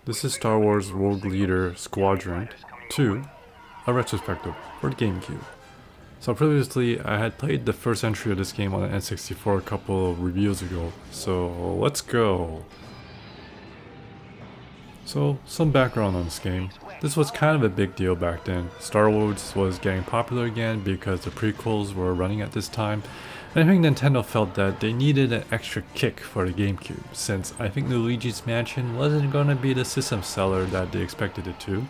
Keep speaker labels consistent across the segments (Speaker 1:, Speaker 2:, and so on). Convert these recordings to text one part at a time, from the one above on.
Speaker 1: This is Star Wars Rogue Leader Squadron 2, a retrospective for the Gamecube. So previously, I had played the first entry of this game on the N64 a couple of reviews ago, so let's go! So, some background on this game. This was kind of a big deal back then. Star Wars was getting popular again because the prequels were running at this time, and I think Nintendo felt that they needed an extra kick for the GameCube, since I think Luigi's Mansion wasn't gonna be the system seller that they expected it to.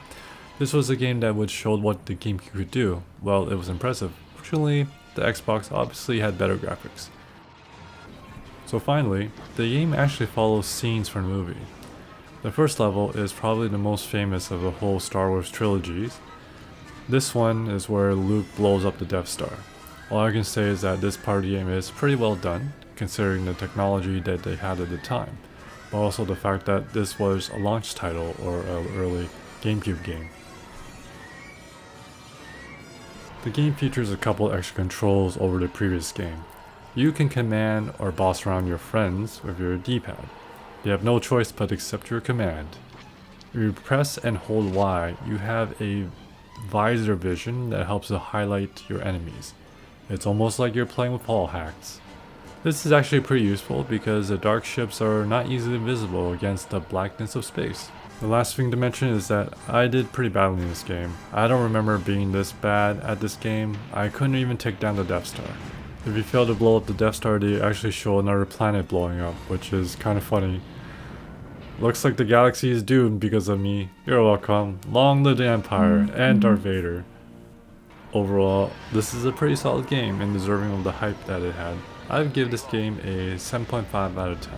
Speaker 1: This was a game that would show what the GameCube could do. Well, it was impressive. Fortunately, the Xbox obviously had better graphics. So finally, the game actually follows scenes from the movie. The first level is probably the most famous of the whole Star Wars trilogies. This one is where Luke blows up the Death Star. All I can say is that this part of the game is pretty well done, considering the technology that they had at the time, but also the fact that this was a launch title or an early GameCube game. The game features a couple extra controls over the previous game. You can command or boss around your friends with your D-pad. You have no choice but to accept your command. If you press and hold Y, you have a visor vision that helps to highlight your enemies. It's almost like you're playing with wall hacks. This is actually pretty useful because the dark ships are not easily visible against the blackness of space. The last thing to mention is that I did pretty badly in this game. I don't remember being this bad at this game. I couldn't even take down the Death Star. If you fail to blow up the Death Star, they actually show another planet blowing up, which is kind of funny. Looks like the galaxy is doomed because of me. You're welcome. Long live the Empire and Darth Vader. Overall, this is a pretty solid game and deserving of the hype that it had. I would give this game a 7.5 out of 10.